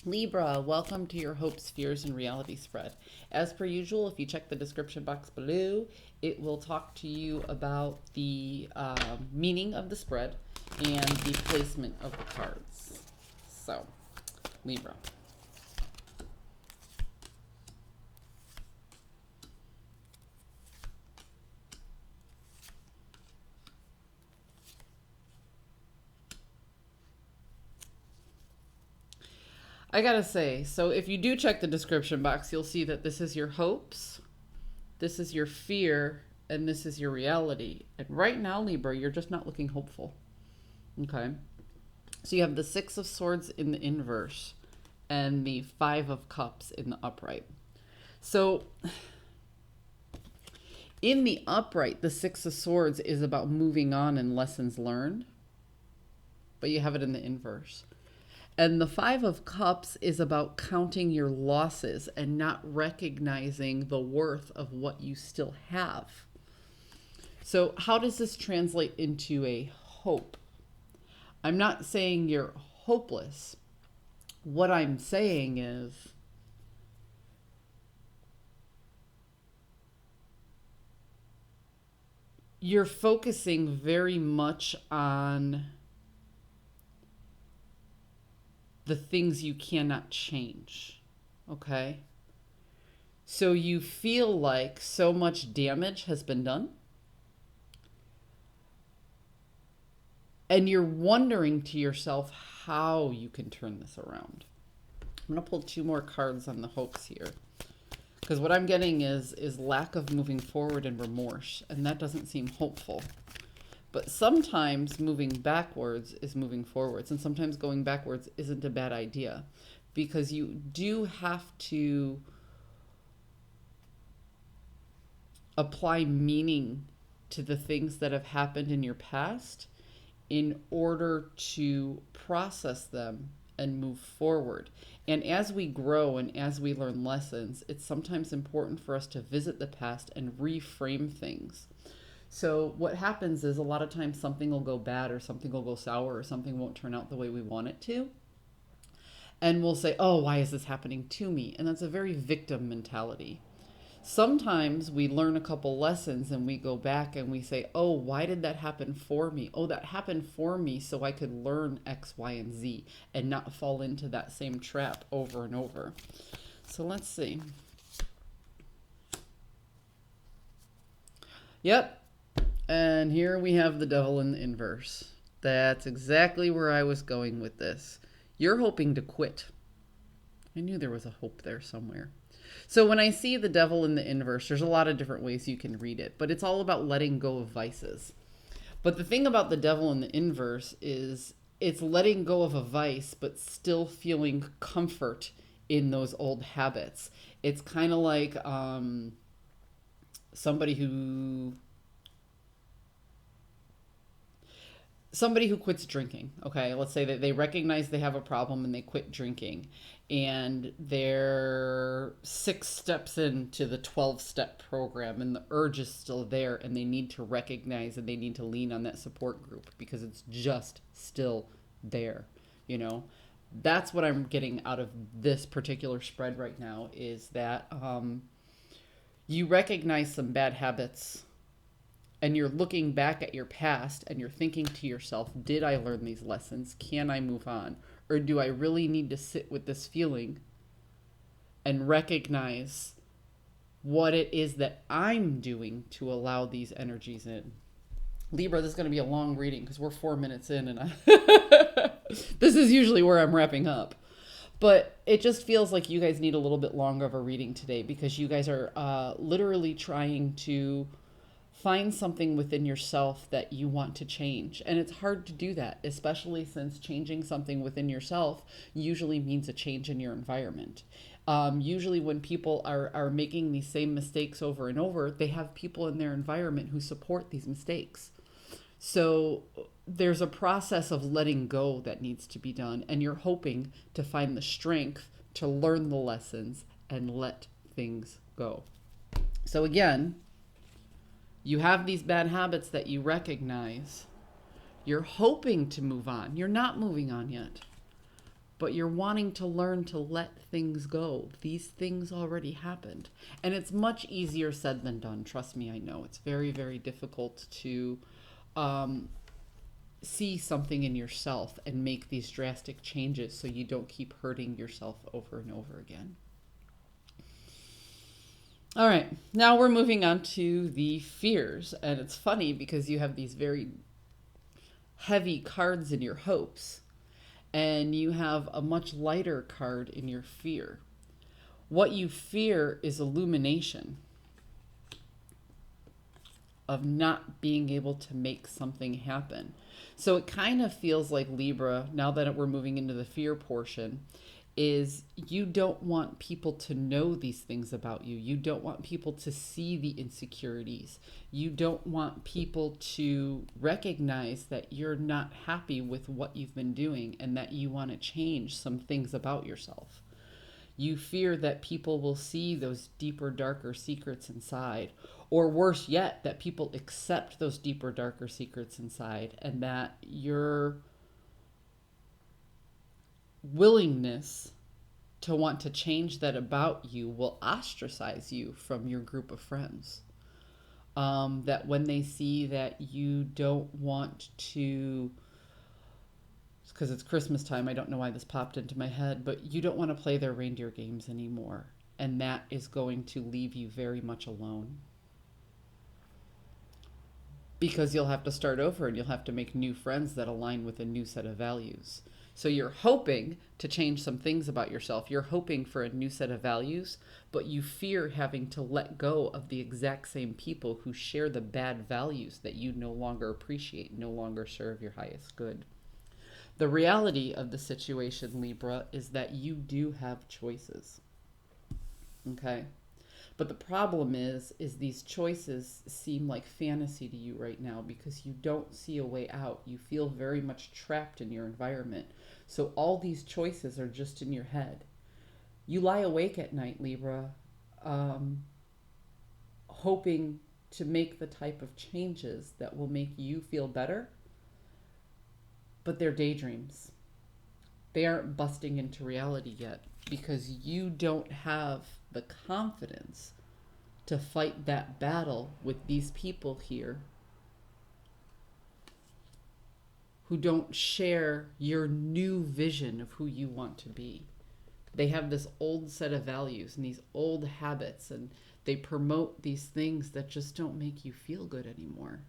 Libra, welcome to your hopes, fears, and reality spread. As per usual, if you check the description box below, it will talk to you about the meaning of the spread and the placement of the cards. So, Libra. I gotta say, so if you do check the description box, you'll see that this is your hopes, this is your fear, and this is your reality. And right now, Libra, you're just not looking hopeful. Okay? So you have the Six of Swords in the inverse and the Five of Cups in the upright. So in the upright, the Six of Swords is about moving on and lessons learned, but you have it in the inverse. And the Five of Cups is about counting your losses and not recognizing the worth of what you still have. So how does this translate into a hope? I'm not saying you're hopeless. What I'm saying is you're focusing very much on the things you cannot change. Okay? So you feel like so much damage has been done. And you're wondering to yourself how you can turn this around. I'm going to pull two more cards on the hopes here. Because what I'm getting is lack of moving forward and remorse. And that doesn't seem hopeful. But sometimes moving backwards is moving forwards. And sometimes going backwards isn't a bad idea. Because you do have to apply meaning to the things that have happened in your past in order to process them and move forward. And as we grow and as we learn lessons, it's sometimes important for us to visit the past and reframe things. So what happens is a lot of times something will go bad or something will go sour or something won't turn out the way we want it to. And we'll say, oh, why is this happening to me? And that's a very victim mentality. Sometimes we learn a couple lessons and we go back and we say, oh, why did that happen for me? Oh, that happened for me so I could learn X, Y, and Z and not fall into that same trap over and over. So let's see. Yep. And here we have the Devil in the inverse. That's exactly where I was going with this. You're hoping to quit. I knew there was a hope there somewhere. So when I see the Devil in the inverse, there's a lot of different ways you can read it, but it's all about letting go of vices. But the thing about the Devil in the inverse is it's letting go of a vice, but still feeling comfort in those old habits. It's kind of like somebody who quits drinking. Okay, let's say that they recognize they have a problem and they quit drinking, and they're 6 steps into the 12-step program and the urge is still there, and they need to recognize and they need to lean on that support group because it's just still there. You know, that's what I'm getting out of this particular spread right now, is that you recognize some bad habits and you're looking back at your past and you're thinking to yourself, did I learn these lessons? Can I move on? Or do I really need to sit with this feeling and recognize what it is that I'm doing to allow these energies in? Libra, this is going to be a long reading because we're 4 minutes in and this is usually where I'm wrapping up. But it just feels like you guys need a little bit longer of a reading today because you guys are literally trying to find something within yourself that you want to change. And it's hard to do that, especially since changing something within yourself usually means a change in your environment. Usually when people are making these same mistakes over and over, they have people in their environment who support these mistakes. So there's a process of letting go that needs to be done. And you're hoping to find the strength to learn the lessons and let things go. So again, you have these bad habits that you recognize. You're hoping to move on. You're not moving on yet. but you're wanting to learn to let things go. These things already happened. And it's much easier said than done. Trust me, I know. It's very, very difficult to see something in yourself and make these drastic changes so you don't keep hurting yourself over and over again. All right, now we're moving on to the fears. And it's funny because you have these very heavy cards in your hopes, and you have a much lighter card in your fear. What you fear is illumination of not being able to make something happen. So it kind of feels like, Libra, now that we're moving into the fear portion, is you don't want people to know these things about you. You don't want people to see the insecurities. You don't want people to recognize that you're not happy with what you've been doing and that you want to change some things about yourself. You fear that people will see those deeper, darker secrets inside, or worse yet, that people accept those deeper, darker secrets inside, and that your willingness to want to change that about you will ostracize you from your group of friends. That when they see that you don't want to, because it's Christmas time, I don't know why this popped into my head, but you don't want to play their reindeer games anymore. And that is going to leave you very much alone. Because you'll have to start over and you'll have to make new friends that align with a new set of values. So you're hoping to change some things about yourself. You're hoping for a new set of values, but you fear having to let go of the exact same people who share the bad values that you no longer appreciate, no longer serve your highest good. The reality of the situation, Libra, is that you do have choices. Okay? But the problem is these choices seem like fantasy to you right now because you don't see a way out. You feel very much trapped in your environment. So all these choices are just in your head. You lie awake at night, Libra, hoping to make the type of changes that will make you feel better, but they're daydreams. They aren't busting into reality yet because you don't have the confidence to fight that battle with these people here who don't share your new vision of who you want to be. They have this old set of values and these old habits, and they promote these things that just don't make you feel good anymore.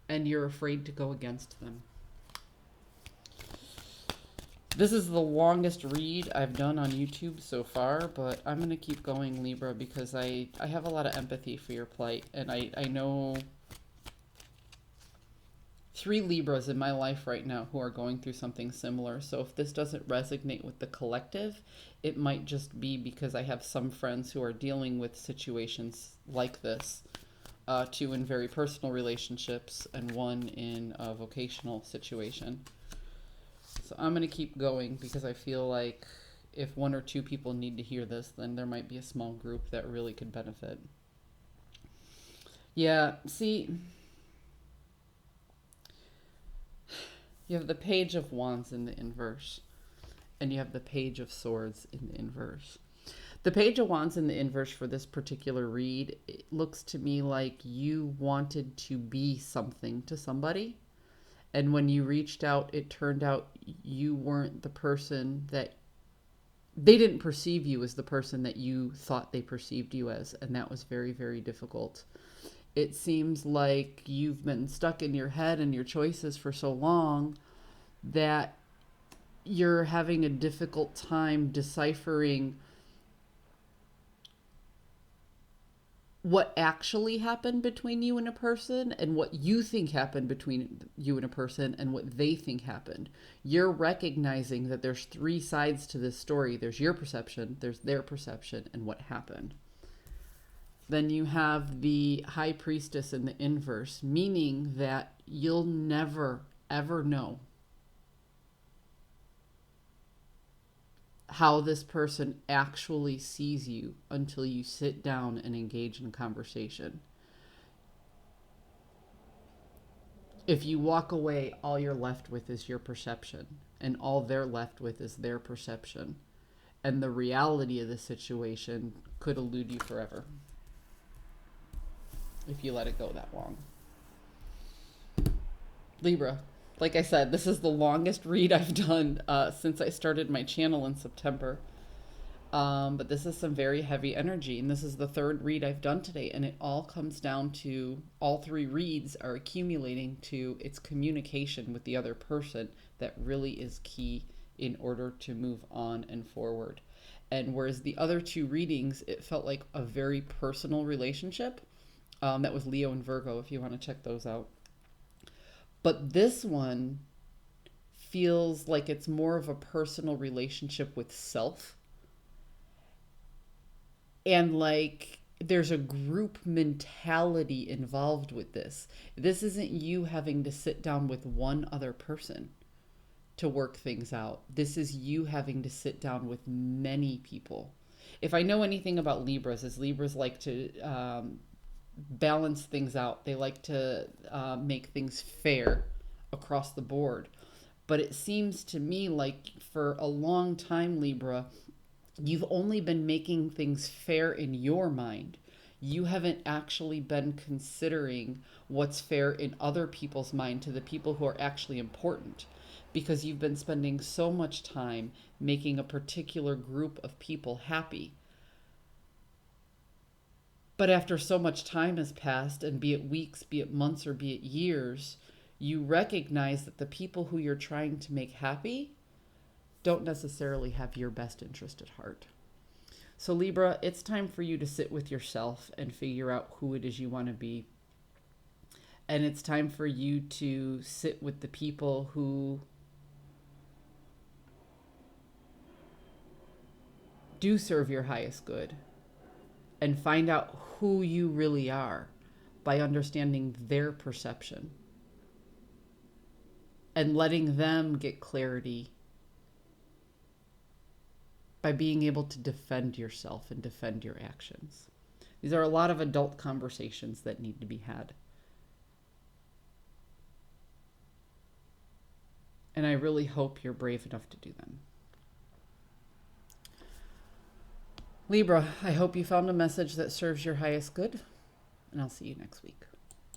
And you're afraid to go against them. This is the longest read I've done on YouTube so far, but I'm going to keep going, Libra, because I have a lot of empathy for your plight. And I know 3 Libras in my life right now who are going through something similar. So if this doesn't resonate with the collective, it might just be because I have some friends who are dealing with situations like this. 2 in very personal relationships and 1 in a vocational situation. So I'm going to keep going because I feel like if 1 or 2 people need to hear this, then there might be a small group that really could benefit. Yeah, see, you have the Page of Wands in the inverse, and you have the Page of Swords in the inverse. The Page of Wands in the inverse for this particular read, it looks to me like you wanted to be something to somebody. And when you reached out, it turned out you weren't the person that they didn't perceive you as the person that you thought they perceived you as. And that was very, very difficult. It seems like you've been stuck in your head and your choices for so long that you're having a difficult time deciphering what actually happened between you and a person and what you think happened between you and a person and what they think happened. You're recognizing that there's 3 sides to this story. There's your perception, there's their perception, and what happened. Then you have the High Priestess in the inverse, meaning that you'll never, ever know how this person actually sees you until you sit down and engage in conversation. If you walk away, all you're left with is your perception, and all they're left with is their perception. And the reality of the situation could elude you forever if you let it go that long. Libra, like I said, this is the longest read I've done since I started my channel in September. But this is some very heavy energy, and this is the third read I've done today, and it all comes down to all three reads are accumulating to its communication with the other person that really is key in order to move on and forward. And whereas the other two readings, it felt like a very personal relationship. That was Leo and Virgo, if you want to check those out. But this one feels like it's more of a personal relationship with self. And like there's a group mentality involved with this. This isn't you having to sit down with one other person to work things out. This is you having to sit down with many people. If I know anything about Libras, is Libras like to balance things out. They like to make things fair across the board. But it seems to me like for a long time, Libra, you've only been making things fair in your mind. You haven't actually been considering what's fair in other people's mind to the people who are actually important, because you've been spending so much time making a particular group of people happy. But after so much time has passed, and be it weeks, be it months, or be it years, you recognize that the people who you're trying to make happy don't necessarily have your best interest at heart. So Libra, it's time for you to sit with yourself and figure out who it is you want to be. And it's time for you to sit with the people who do serve your highest good and find out who you really are by understanding their perception and letting them get clarity by being able to defend yourself and defend your actions. These are a lot of adult conversations that need to be had. And I really hope you're brave enough to do them. Libra, I hope you found a message that serves your highest good, and I'll see you next week.